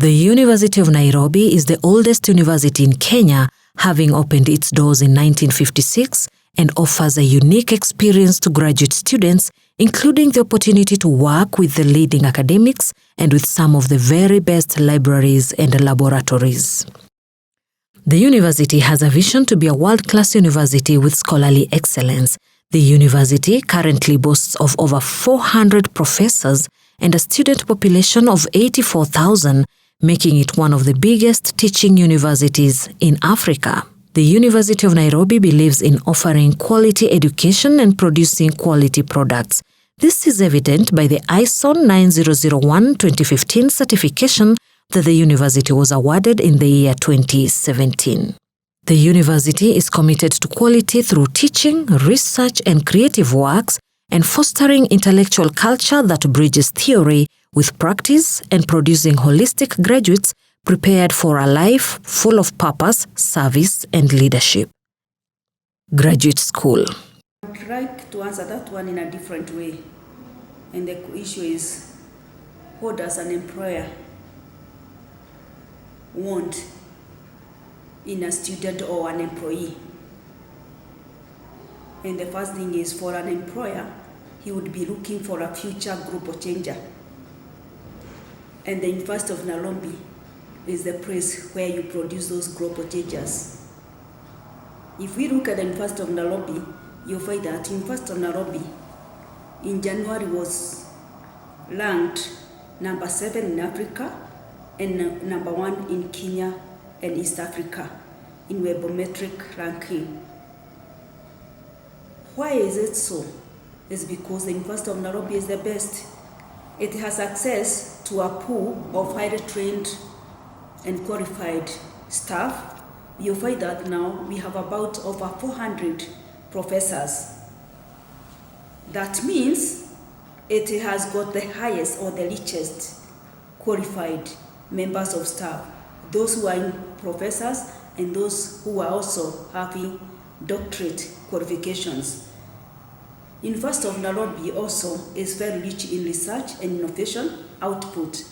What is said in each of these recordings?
The University of Nairobi is the oldest university in Kenya, having opened its doors in 1956 and offers a unique experience to graduate students, including the opportunity to work with the leading academics and with some of the very best libraries and laboratories. The university has a vision to be a world-class university with scholarly excellence. The university currently boasts of over 400 professors and a student population of 84,000, making it one of the biggest teaching universities in Africa. The University of Nairobi believes in offering quality education and producing quality products. This is evident by the ISO 9001-2015 certification that the university was awarded in the year 2017. The university is committed to quality through teaching, research, and creative works, and fostering intellectual culture that bridges theory with practice and producing holistic graduates prepared for a life full of purpose, service, and leadership. Graduate School. I'd like to answer that one in a different way. And the issue is, what does an employer want in a student or an employee? And the first thing is, for an employer, he would be looking for a future group changer. And the University of Nairobi is the place where you produce those group changers. If we look at the University of Nairobi, you'll find that University of Nairobi in January was ranked number 7 in Africa and number 1 in Kenya and East Africa in webometric ranking. Why is it so? It's because the University of Nairobi is the best. It has access to a pool of highly trained and qualified staff. You'll find that now we have about over 400 professors. That means it has got the highest or the richest qualified members of staff, those who are professors and those who are also having doctorate qualifications. University of Nairobi also is very rich in research and innovation output.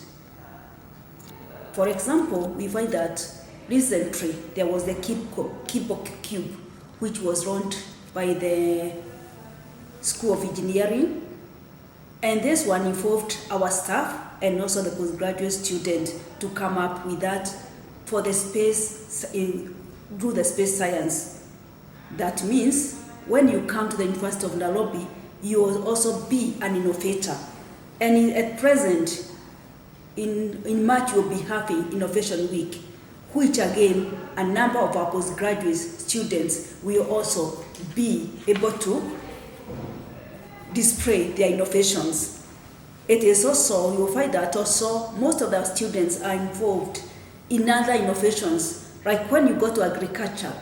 For example, we find that recently there was the Keybook Cube, which was launched by the School of Engineering, and this one involved our staff and also the postgraduate student to come up with that for the space, do the space science. That means when you come to the University of Nairobi, you will also be an innovator. And at present, in March, we'll be having Innovation Week, which again, a number of our postgraduate students will also be able to display their innovations. It is also, you will find that also most of the students are involved in other innovations. Like when you go to agriculture,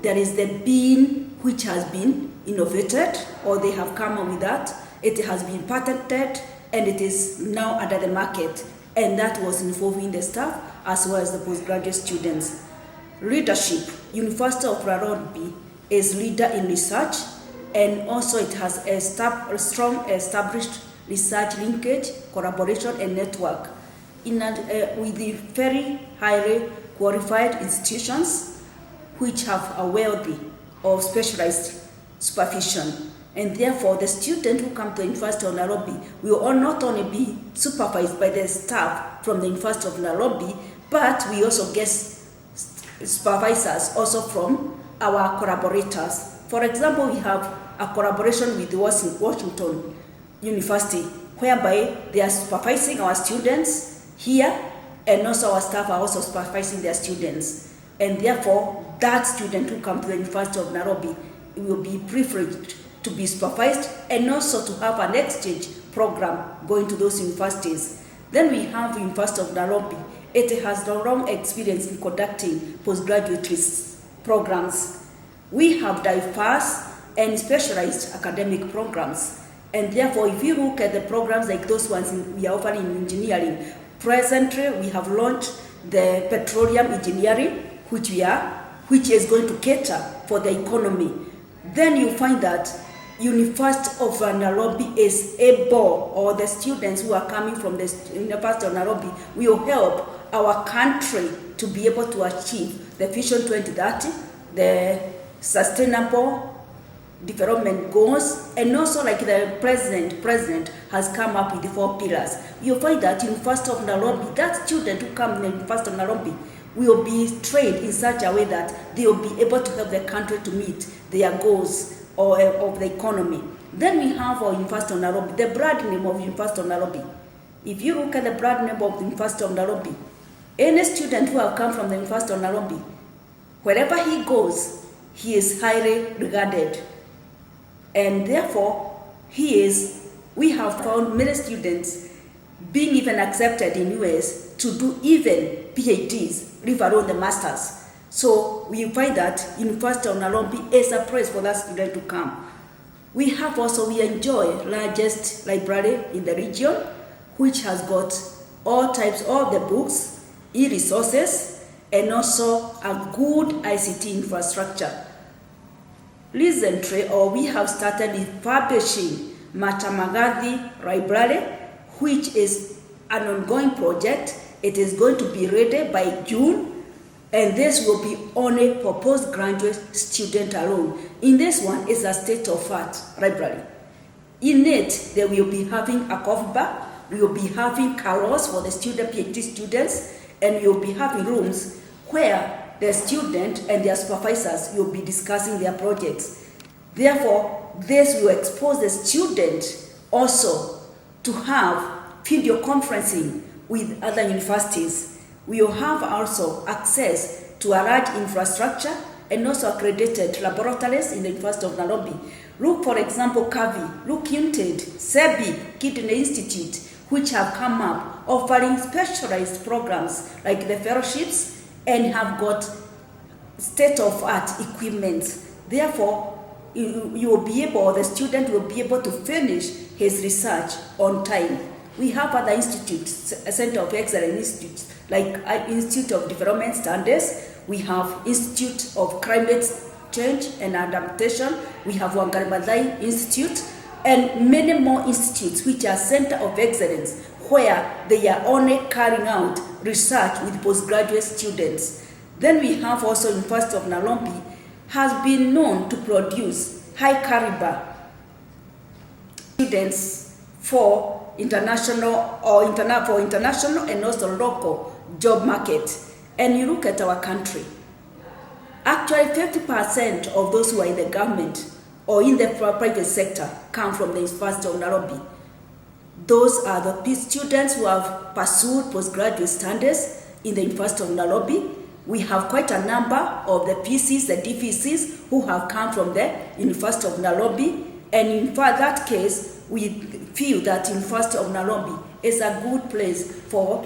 there is the bean which has been innovated, or they have come up with that. It has been patented and it is now under the market. And that was involving the staff as well as the postgraduate students. Leadership. University of Nairobi is leader in research, and also it has a strong established research linkage, collaboration, and network with the very highly qualified institutions which have a wealthy or specialized supervision. And therefore, the student who come to the University of Nairobi will not only be supervised by the staff from the University of Nairobi, but we also get supervisors also from our collaborators. For example, we have a collaboration with Washington University, whereby they are supervising our students here, and also our staff are also supervising their students. And therefore, that student who comes to the University of Nairobi will be privileged to be supervised and also to have an exchange program going to those universities. Then we have University of Nairobi. It has a long experience in conducting postgraduate programs. We have diverse and specialized academic programs. And therefore, if you look at the programs like those ones we are offering in engineering, presently we have launched the petroleum engineering, which is going to cater for the economy. Then you find that University of Nairobi is able, or the students who are coming from the University of Nairobi will help our country to be able to achieve the Vision 2030, the Sustainable Development Goals, and also like the president has come up with the 4 pillars. You'll find that in University of Nairobi, that student who come in the University of Nairobi will be trained in such a way that they will be able to help the country to meet their goals or of the economy. Then we have our University of Nairobi, the brand name of University of Nairobi. If you look at the brand name of the University of Nairobi, any student who have come from the University of Nairobi, wherever he goes, he is highly regarded. And therefore, we have found many students being even accepted in US to do even PhDs, leave alone the masters. So we find that University of Nairobi is a place for that student to come. We enjoy largest library in the region, which has got all types of the books, e-resources, and also a good ICT infrastructure. Recently, we have started with publishing Matamagathi Library, which is an ongoing project. It is going to be ready by June, and this will be only for postgraduate students alone. In this one is a state-of-art library. In it, they will be having a coffee bar, we will be having carrels for the PhD students, and we will be having rooms where the student and their supervisors will be discussing their projects. Therefore, this will expose the student also to have video conferencing with other universities. We will have also access to a large infrastructure and also accredited laboratories in the University of Nairobi. Look, for example, CAVI, look Untitled, SEBI, Kidney Institute, which have come up offering specialized programs like the fellowships and have got state-of-art equipment. Therefore, you will be able, the student will be able to finish his research on time. We have other institutes, a Center of Excellence institutes, like Institute of Development Standards. We have Institute of Climate Change and Adaptation. We have Wangari Maathai Institute, and many more institutes which are Center of Excellence, where they are only carrying out research with postgraduate students. Then we have also University of Nairobi has been known to produce high caliber students for international and also local job market. And you look at our country, actually 50% of those who are in the government or in the private sector come from the University of Nairobi. Those are the students who have pursued postgraduate studies in the University of Nairobi. We have quite a number of the PCs, the DVCs, who have come from the University of Nairobi. And in fact, that case, we feel that University of Nairobi is a good place for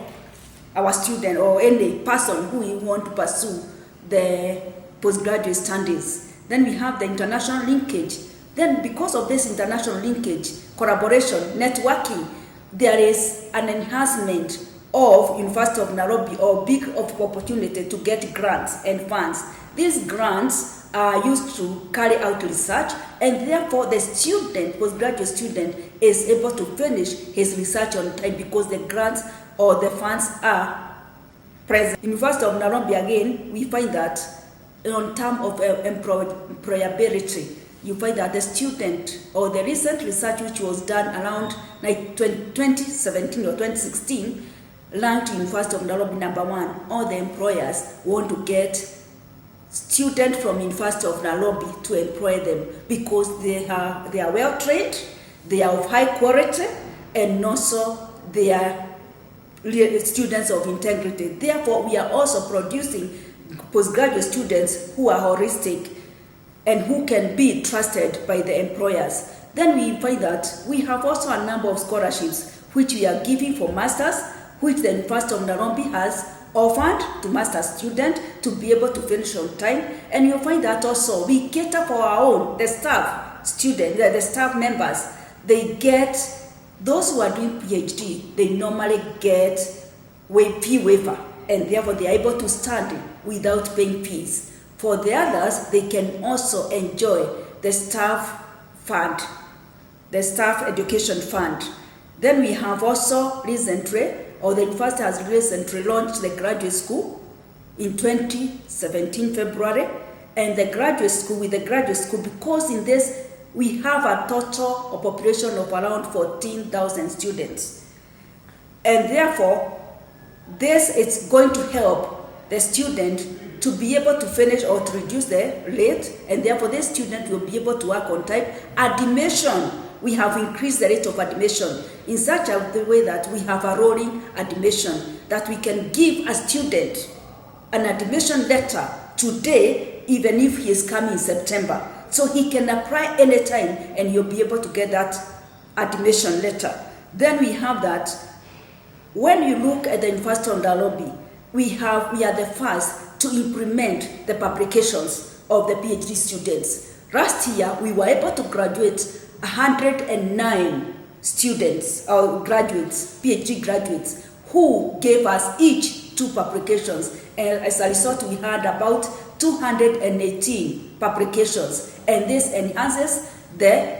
our student or any person who want to pursue the postgraduate studies. Then we have the international linkage. Then because of this international linkage, collaboration, networking, there is an enhancement of University of Nairobi or big of opportunity to get grants and funds. These grants are used to carry out research, and therefore the student, postgraduate student, is able to finish his research on time because the grants or the funds are present. University of Nairobi, again, we find that on terms of employability, you find that the student or the recent research which was done around like 2017 or 2016 ranked University of Nairobi #1. All the employers want to get students from University of Nairobi to employ them because they are well trained, they are of high quality, and also they are students of integrity. Therefore, we are also producing postgraduate students who are holistic and who can be trusted by the employers. Then we find that we have also a number of scholarships which we are giving for masters, which the University of Nairobi has offered to master students to be able to finish on time. And you'll find that also we cater for our own, the staff students, the staff members. They get, those who are doing PhD, they normally get fee waiver, and therefore they are able to study without paying fees. For the others, they can also enjoy the staff fund, the staff education fund. Then we have also recently or the university has recently launched the graduate school in 2017 February, and the graduate school, with the graduate school, because in this we have a total of population of around 14,000 students, and therefore this is going to help the student to be able to finish or to reduce the rate, and therefore the student will be able to work on time. Admission, we have increased the rate of admission in such a way that we have a rolling admission, that we can give a student an admission letter today, even if he is coming in September. So he can apply anytime and he'll be able to get that admission letter. Then we have that. When you look at the University of Nairobi, we are the first to implement the publications of the PhD students. Last year, we were able to graduate 109 students or graduates, PhD graduates, who gave us each 2 publications. And as a result, we had about 218 publications. And this enhances the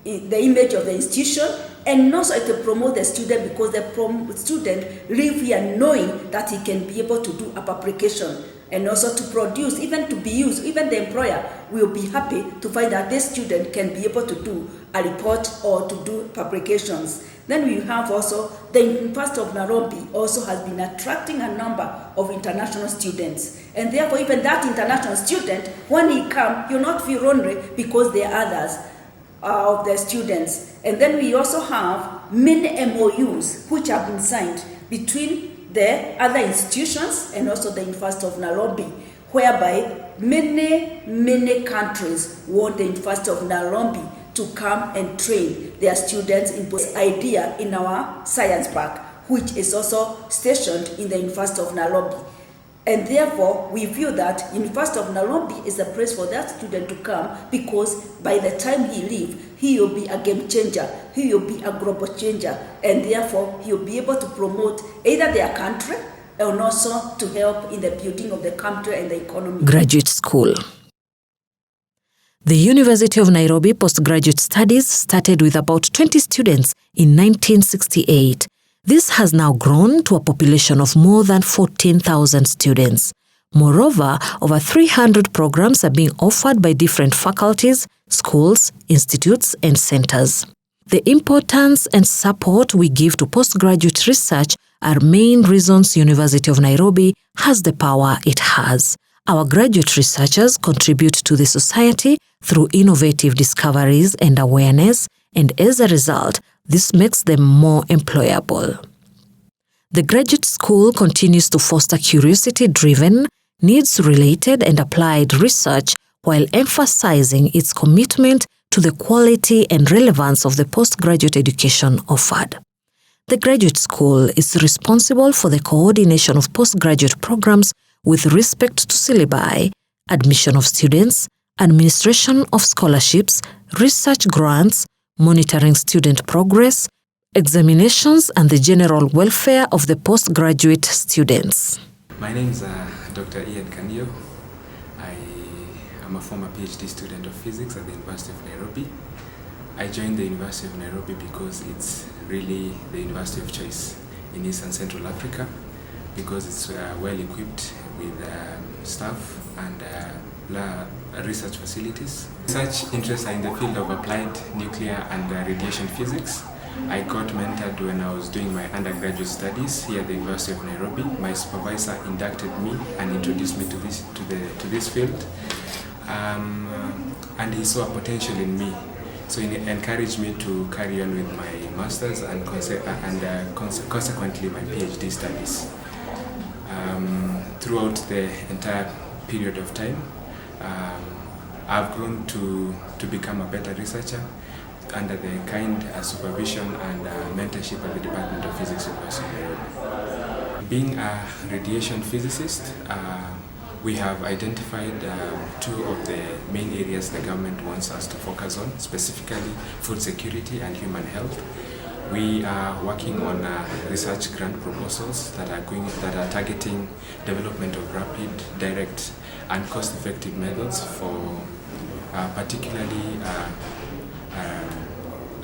image of the institution, and also to promote the student, because the student live here knowing that he can be able to do a publication, and also to produce, even to be used. Even the employer will be happy to find that this student can be able to do a report or to do publications. Then we have also the University of Nairobi also has been attracting a number of international students, and therefore even that international student, when he comes, he'll not feel lonely because there are others of the students. And then we also have many MOUs which have been signed between the other institutions and also the University of Nairobi, whereby many countries want the University of Nairobi to come and train their students in this idea in our science park, which is also stationed in the University of Nairobi. And therefore, we feel that University of Nairobi is a place for that student to come, because by the time he leaves, he will be a game changer, he will be a global changer, and therefore he will be able to promote either their country and also to help in the building of the country and the economy. Graduate School. The University of Nairobi postgraduate studies started with about 20 students in 1968. This has now grown to a population of more than 14,000 students. Moreover, over 300 programs are being offered by different faculties, schools, institutes, and centers. The importance and support we give to postgraduate research are main reasons University of Nairobi has the power it has. Our graduate researchers contribute to the society through innovative discoveries and awareness, and as a result, this makes them more employable. The graduate school continues to foster curiosity-driven, needs-related and applied research while emphasizing its commitment to the quality and relevance of the postgraduate education offered. The graduate school is responsible for the coordination of postgraduate programs with respect to syllabi, admission of students, administration of scholarships, research grants, monitoring student progress, examinations, and the general welfare of the postgraduate students. My name is Dr. Ian Kanio. I am a former PhD student of physics at the University of Nairobi. I joined the University of Nairobi because it's really the university of choice in East and Central Africa, because it's well equipped with staff and research facilities. Such interests are in the field of applied nuclear and radiation physics. I got mentored when I was doing my undergraduate studies here at the University of Nairobi. My supervisor inducted me and introduced me to this field, and he saw a potential in me. So he encouraged me to carry on with my master's and consequently my PhD studies. Throughout the entire period of time, I've grown to become a better researcher under the kind supervision and mentorship of the Department of Physics, University of Nairobi. Being a radiation physicist, we have identified 2 of the main areas the government wants us to focus on, specifically food security and human health. We are working on research grant proposals that are targeting development of rapid, direct, and cost-effective methods for particularly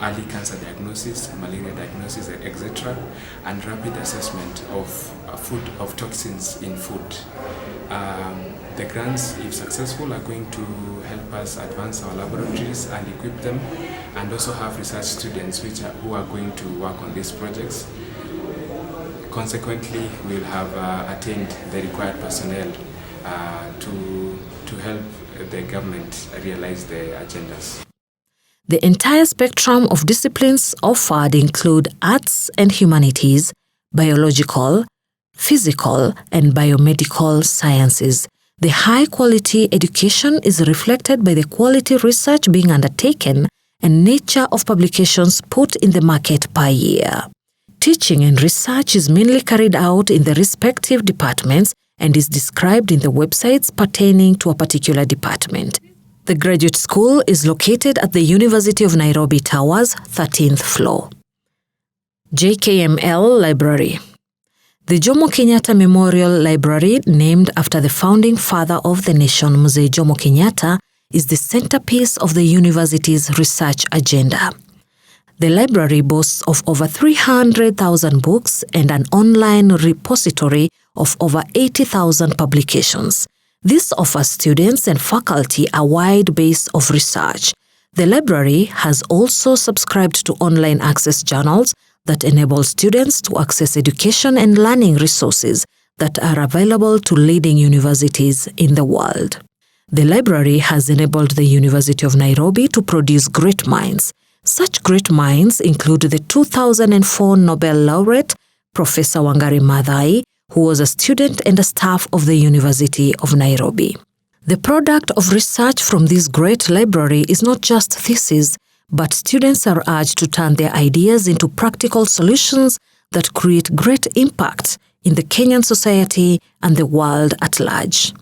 early cancer diagnosis, malaria diagnosis, etc., and rapid assessment of toxins in food. The grants, if successful, are going to help us advance our laboratories and equip them, and also have research students who are going to work on these projects. Consequently, we'll have attained the required personnel to help the government realize their agendas. The entire spectrum of disciplines offered include arts and humanities, biological, physical, and biomedical sciences. The high-quality education is reflected by the quality research being undertaken and nature of publications put in the market per year. Teaching and research is mainly carried out in the respective departments and is described in the websites pertaining to a particular department. The graduate school is located at the University of Nairobi Towers, 13th floor. JKML Library. The Jomo Kenyatta Memorial Library, named after the founding father of the nation, Mzee Jomo Kenyatta, is the centerpiece of the university's research agenda. The library boasts of over 300,000 books and an online repository of over 80,000 publications. This offers students and faculty a wide base of research. The library has also subscribed to online access journals that enable students to access education and learning resources that are available to leading universities in the world. The library has enabled the University of Nairobi to produce great minds. Such great minds include the 2004 Nobel laureate, Professor Wangari Maathai, who was a student and a staff of the University of Nairobi. The product of research from this great library is not just theses, but students are urged to turn their ideas into practical solutions that create great impact in the Kenyan society and the world at large.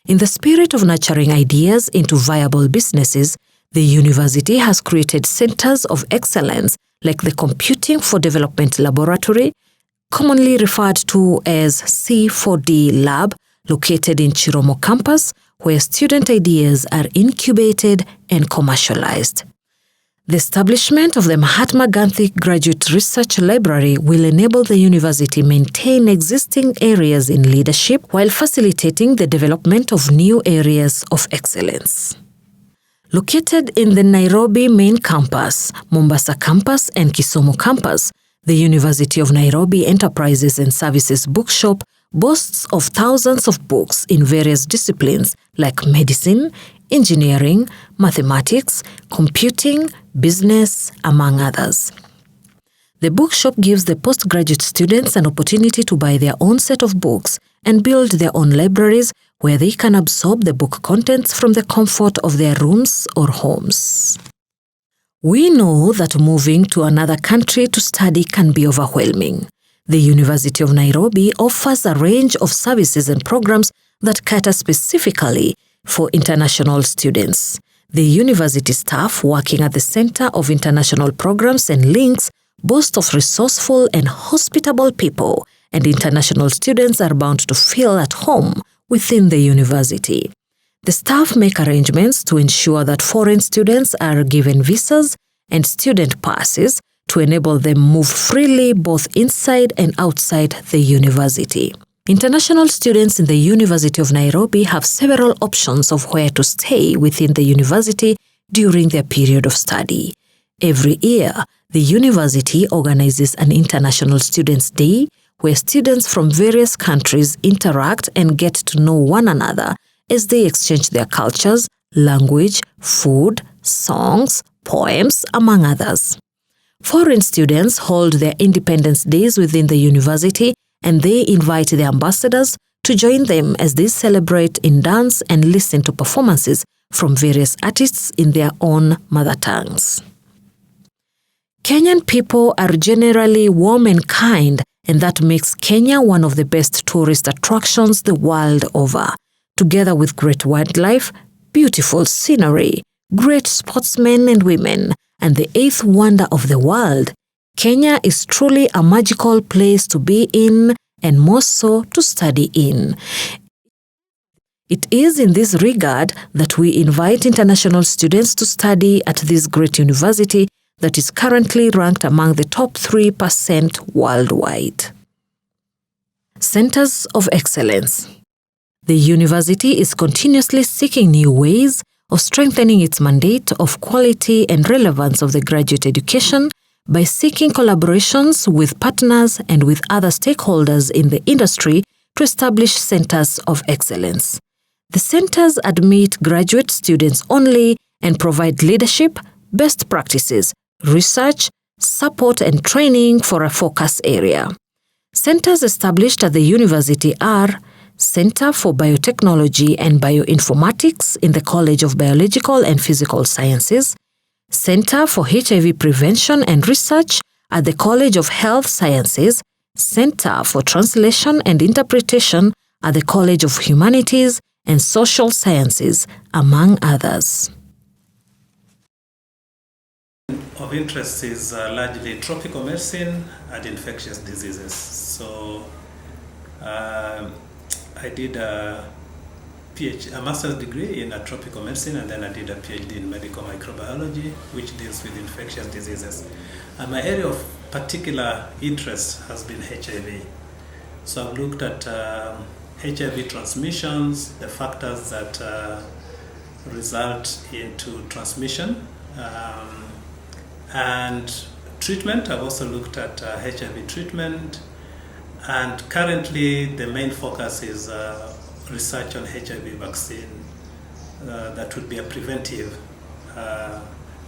In the spirit of nurturing ideas into viable businesses, the university has created centers of excellence like the Computing for Development Laboratory, commonly referred to as C4D Lab, located in Chiromo campus, where student ideas are incubated and commercialized. The establishment of the Mahatma Gandhi Graduate Research Library will enable the university maintain existing areas in leadership while facilitating the development of new areas of excellence. Located in the Nairobi main campus, Mombasa campus, and Kisumu campus, the University of Nairobi Enterprises and Services Bookshop boasts of thousands of books in various disciplines like medicine, engineering, mathematics, computing, business, among others. The bookshop gives the postgraduate students an opportunity to buy their own set of books and build their own libraries where they can absorb the book contents from the comfort of their rooms or homes. We know that moving to another country to study can be overwhelming. The University of Nairobi offers a range of services and programs that cater specifically for international students. The university staff working at the Center of International Programs and Links boast of resourceful and hospitable people, and international students are bound to feel at home within the university. The staff make arrangements to ensure that foreign students are given visas and student passes to enable them move freely both inside and outside the university. International students in the University of Nairobi have several options of where to stay within the university during their period of study. Every year, the university organizes an International Students' Day where students from various countries interact and get to know one another as they exchange their cultures, language, food, songs, poems, among others. Foreign students hold their Independence Days within the university, and they invite the ambassadors to join them as they celebrate in dance and listen to performances from various artists in their own mother tongues. Kenyan people are generally warm and kind, and that makes Kenya one of the best tourist attractions the world over. Together with great wildlife, beautiful scenery, great sportsmen and women, and the eighth wonder of the world, Kenya is truly a magical place to be in and more so to study in. It is in this regard that we invite international students to study at this great university that is currently ranked among the top 3% worldwide. Centers of Excellence. The university is continuously seeking new ways of strengthening its mandate of quality and relevance of the graduate education by seeking collaborations with partners and with other stakeholders in the industry to establish centers of excellence. The centers admit graduate students only and provide leadership, best practices, research, support and training for a focus area. Centers established at the university are Center for Biotechnology and Bioinformatics in the College of Biological and Physical Sciences, Center for HIV Prevention and Research at the College of Health Sciences, Center for Translation and Interpretation at the College of Humanities and Social Sciences, among others. Of interest is largely tropical medicine and infectious diseases. So I did a master's degree in tropical medicine, and then I did a PhD in medical microbiology, which deals with infectious diseases. And my area of particular interest has been HIV. So I've looked at HIV transmissions, the factors that result into transmission, and treatment. I've also looked at HIV treatment, and currently the main focus is research on HIV vaccine that would be a preventive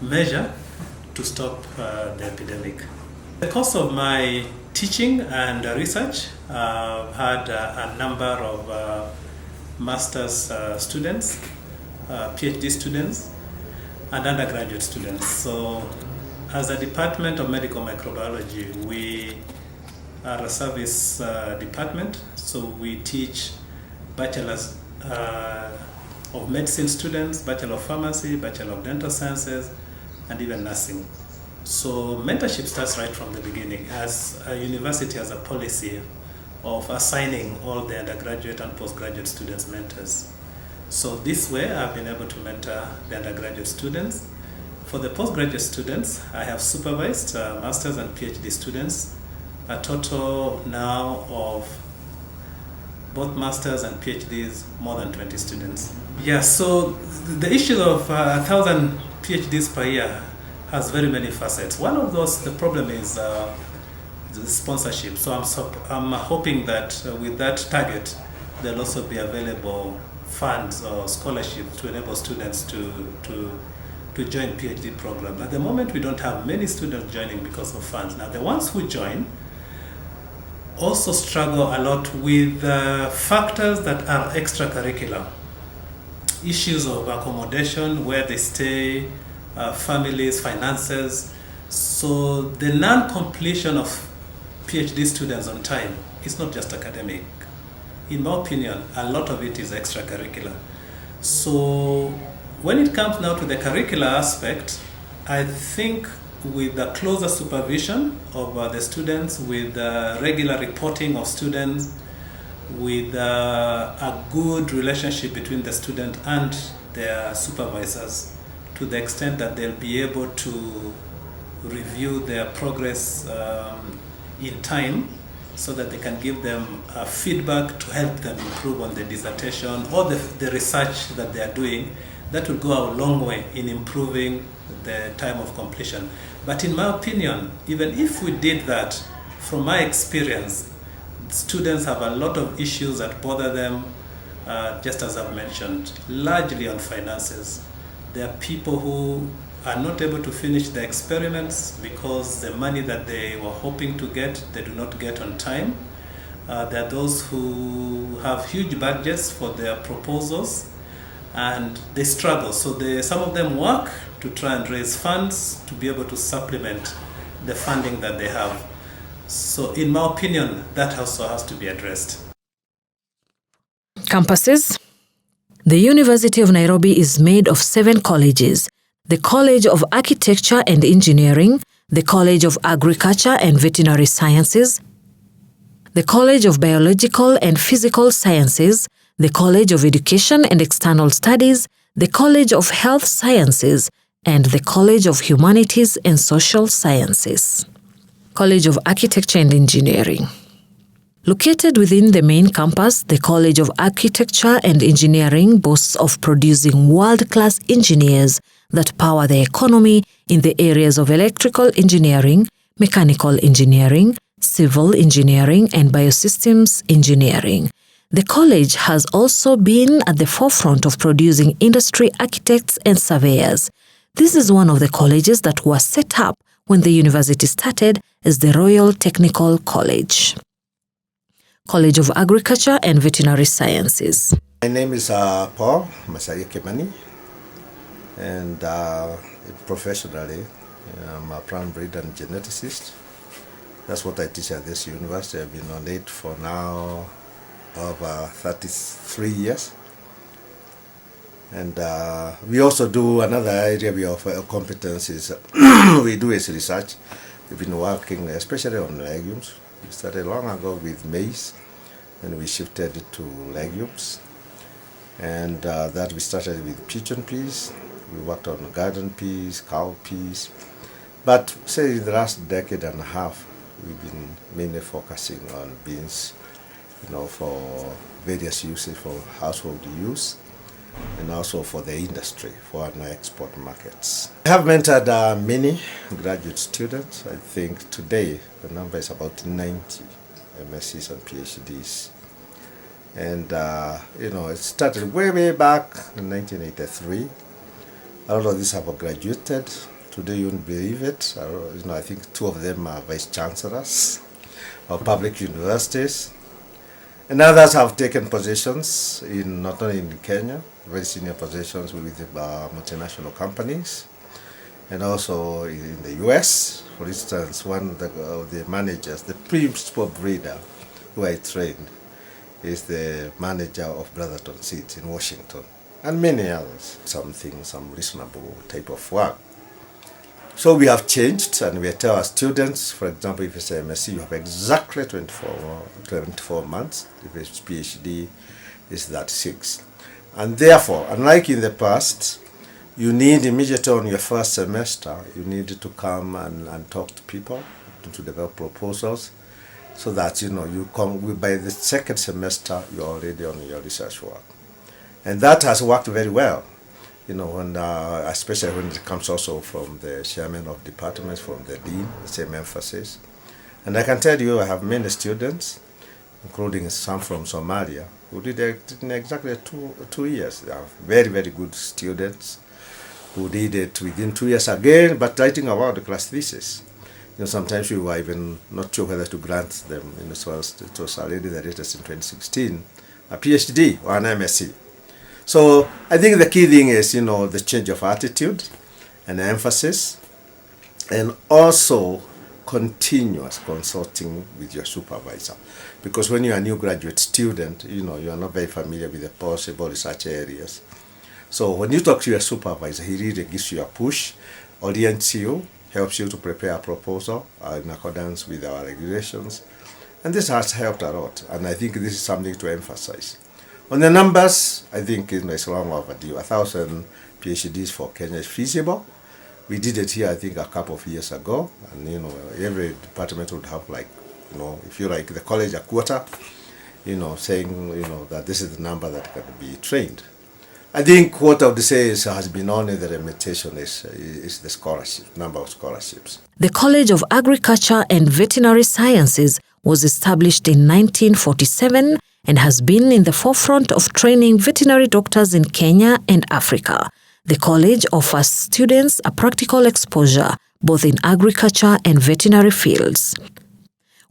measure to stop the epidemic. In the course of my teaching and research, I've had a number of master's students, PhD students, and undergraduate students. So as a department of medical microbiology, we are a service department, so we teach bachelor's of medicine students, bachelor of pharmacy, bachelor of dental sciences, and even nursing. So mentorship starts right from the beginning, as a university has a policy of assigning all the undergraduate and postgraduate students mentors. So this way I've been able to mentor the undergraduate students. For the postgraduate students, I have supervised master's and PhD students, a total now of both masters and PhDs, more than 20 students. Yeah, so the issue of 1,000 PhDs per year has very many facets. One of those, the problem is the sponsorship. So I'm hoping that with that target, there'll also be available funds or scholarships to enable students to join PhD programs. At the moment, we don't have many students joining because of funds. Now, the ones who join also struggle a lot with factors that are extracurricular. Issues of accommodation, where they stay, families, finances. So the non-completion of PhD students on time is not just academic. In my opinion, a lot of it is extracurricular. So when it comes now to the curricular aspect, I think with the closer supervision of the students, with regular reporting of students, with a good relationship between the student and their supervisors, to the extent that they'll be able to review their progress in time, so that they can give them feedback to help them improve on the dissertation or the research that they are doing. That will go a long way in improving the time of completion. But in my opinion, even if we did that, from my experience, students have a lot of issues that bother them, just as I've mentioned, largely on finances. There are people who are not able to finish the experiments because the money that they were hoping to get, they do not get on time. There are those who have huge budgets for their proposals and they struggle. So some of them work to try and raise funds to be able to supplement the funding that they have. So in my opinion, that also has to be addressed. Campuses. The University of Nairobi is made of 7 colleges: the College of Architecture and Engineering, the College of Agriculture and Veterinary Sciences, the College of Biological and Physical Sciences, the College of Education and External Studies, the College of Health Sciences, and the College of Humanities and Social Sciences. College of Architecture and Engineering. Located within the main campus, the College of Architecture and Engineering boasts of producing world-class engineers that power the economy in the areas of electrical engineering, mechanical engineering, civil engineering, and biosystems engineering. The college has also been at the forefront of producing industry architects and surveyors. This is one of the colleges that was set up when the university started as the Royal Technical College. College of Agriculture and Veterinary Sciences. My name is Paul Masaya Kimani, and professionally I'm a plant breeder and geneticist. That's what I teach at this university. I've been on it for now over 33 years. And we also do another area we offer competencies. We do is research. We've been working especially on legumes. We started long ago with maize, and we shifted to legumes. And that we started with pigeon peas. We worked on garden peas, cow peas. But say in the last decade and a half, we've been mainly focusing on beans, for various uses, for household use, and also for the industry, for our export markets. I have mentored many graduate students. I think today the number is about 90 MScs and PhDs. And, it started way back in 1983. A lot of these have graduated. Today you wouldn't believe it. I think 2 of them are vice chancellors of public universities. And others have taken positions not only in Kenya, very senior positions with multinational companies, and also in the US. For instance, one of the managers, the principal breeder who I trained, is the manager of Brotherton Seeds in Washington, and many others. Some reasonable type of work. So we have changed, and we tell our students, for example, if it's MSc, you have exactly 24 months. If it's PhD, it's that 6. And therefore, unlike in the past, you need immediately on your first semester, you need to come and talk to people, to develop proposals, so that, you come, by the second semester, you're already on your research work. And that has worked very well. Especially when it comes also from the chairman of departments, from the dean, the same emphasis. And I can tell you, I have many students, including some from Somalia, who did it in exactly 2 years. They are very, very good students who did it within 2 years again, but writing about the class thesis. Sometimes we were even not sure whether to grant them. It was already the latest in 2016, a PhD or an MSc. So I think the key thing is, the change of attitude and emphasis, and also continuous consulting with your supervisor. Because when you're a new graduate student, you are not very familiar with the possible research areas. So when you talk to your supervisor, he really gives you a push, orients you, helps you to prepare a proposal in accordance with our regulations. And this has helped a lot. And I think this is something to emphasize. On the numbers, I think it's long overdue. 1,000 PhDs for Kenya is feasible. We did it here, I think, a couple of years ago. And, every department would have if you like the college a quarter, saying, that this is the number that can be trained. I think what I would say has been only the limitation is the scholarship, number of scholarships. The College of Agriculture and Veterinary Sciences was established in 1947 and has been in the forefront of training veterinary doctors in Kenya and Africa. The college offers students a practical exposure both in agriculture and veterinary fields.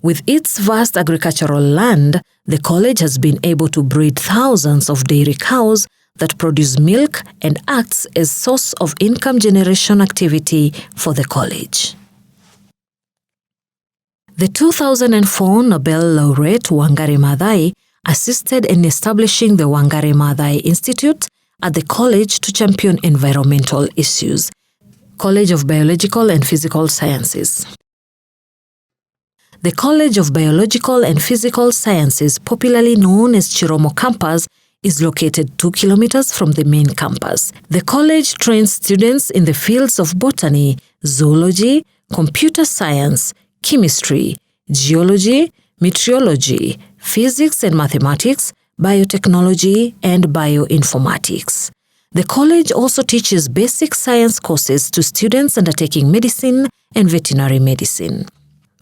With its vast agricultural land, the college has been able to breed thousands of dairy cows that produce milk and acts as source of income generation activity for the college. The 2004 Nobel laureate Wangari Maathai assisted in establishing the Wangari Maathai Institute at the college to champion environmental issues. College of Biological and Physical Sciences. The College of Biological and Physical Sciences, popularly known as Chiromo Campus, is located 2 kilometers from the main campus. The college trains students in the fields of botany, zoology, computer science, chemistry, geology, meteorology, physics and mathematics, biotechnology, and bioinformatics. The college also teaches basic science courses to students undertaking medicine and veterinary medicine.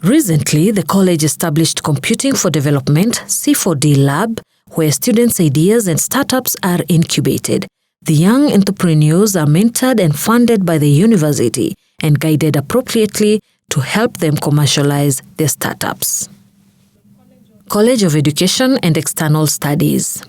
Recently, the college established Computing for Development C4D Lab, where students' ideas and startups are incubated. The young entrepreneurs are mentored and funded by the university and guided appropriately to help them commercialize their startups. College of Education and External Studies.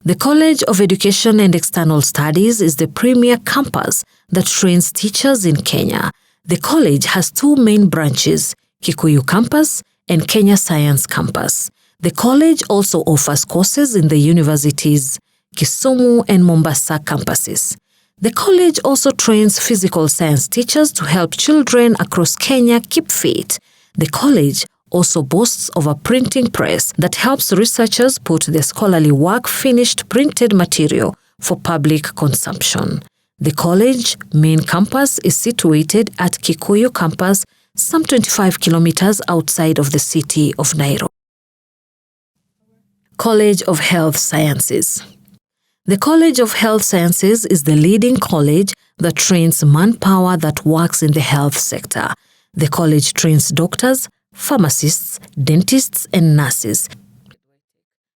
The College of Education and External Studies is the premier campus that trains teachers in Kenya. The college has two main branches, Kikuyu Campus and Kenya Science Campus. The college also offers courses in the university's Kisumu and Mombasa campuses. The college also trains physical science teachers to help children across Kenya keep fit. The college also boasts of a printing press that helps researchers put their scholarly work finished printed material for public consumption. The college main campus is situated at Kikuyu Campus, some 25 kilometers outside of the city of Nairobi. College of Health Sciences. The College of Health Sciences is the leading college that trains manpower that works in the health sector. The college trains doctors, pharmacists, dentists, and nurses.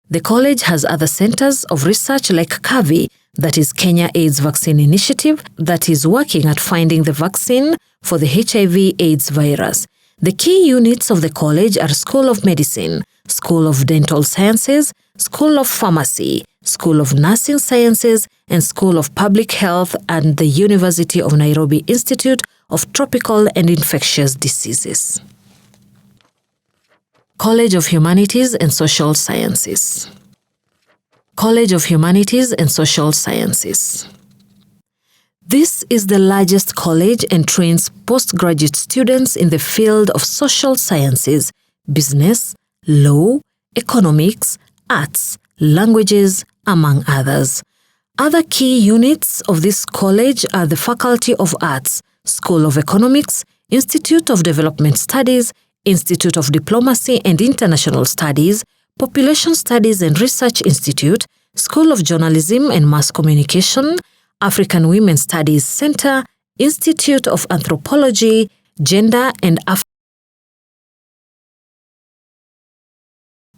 The college has other centers of research like KAVI, that is Kenya AIDS Vaccine Initiative, that is working at finding the vaccine for the HIV/AIDS virus. The key units of the college are School of Medicine, School of Dental Sciences, School of Pharmacy, School of Nursing Sciences, and School of Public Health, and the University of Nairobi Institute of Tropical and Infectious Diseases. College of Humanities and Social Sciences. College of Humanities and Social Sciences. This is the largest college and trains postgraduate students in the field of social sciences, business, law, economics, arts, languages, among others. Other key units of this college are the Faculty of Arts, School of Economics, Institute of Development Studies, Institute of Diplomacy and International Studies, Population Studies and Research Institute, School of Journalism and Mass Communication, African Women Studies Center, Institute of Anthropology, Gender and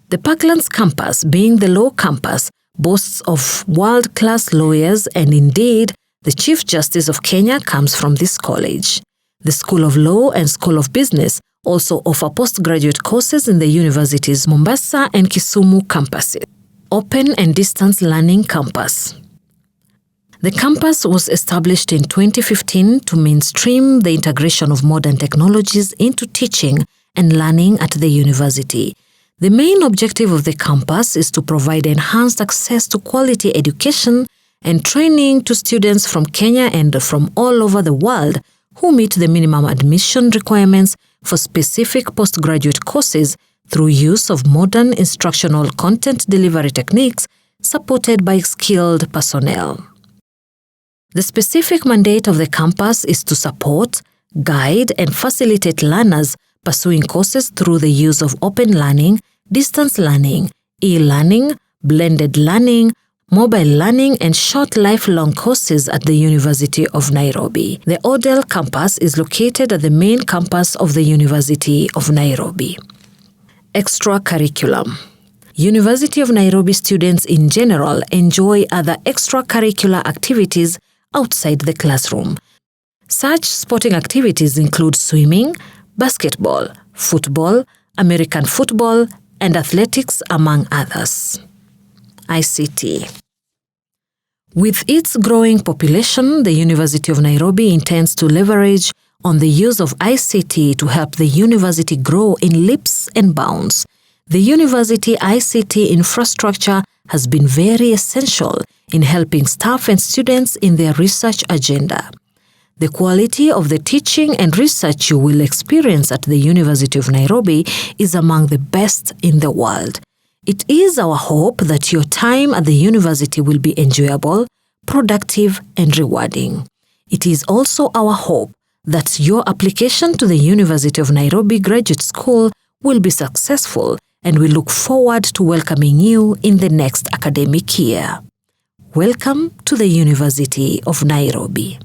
The Parklands campus, being the law campus, boasts of world-class lawyers, and indeed, the Chief Justice of Kenya comes from this college. The School of Law and School of Business also offer postgraduate courses in the university's Mombasa and Kisumu campuses. Open and Distance Learning Campus. The campus was established in 2015 to mainstream the integration of modern technologies into teaching and learning at the university. The main objective of the campus is to provide enhanced access to quality education and training to students from Kenya and from all over the world who meet the minimum admission requirements for specific postgraduate courses through use of modern instructional content delivery techniques supported by skilled personnel. The specific mandate of the campus is to support, guide, and facilitate learners pursuing courses through the use of open learning, distance learning, e-learning, blended learning, mobile learning, and short lifelong courses at the University of Nairobi. The Odell campus is located at the main campus of the University of Nairobi. Extracurriculum. University of Nairobi students in general enjoy other extracurricular activities outside the classroom. Such sporting activities include swimming, basketball, football, American football, and athletics, among others. ICT. With its growing population, the University of Nairobi intends to leverage on the use of ICT to help the university grow in leaps and bounds. The university ICT infrastructure has been very essential in helping staff and students in their research agenda. The quality of the teaching and research you will experience at the University of Nairobi is among the best in the world. It is our hope that your time at the university will be enjoyable, productive, and rewarding. It is also our hope that your application to the University of Nairobi Graduate School will be successful, and we look forward to welcoming you in the next academic year. Welcome to the University of Nairobi.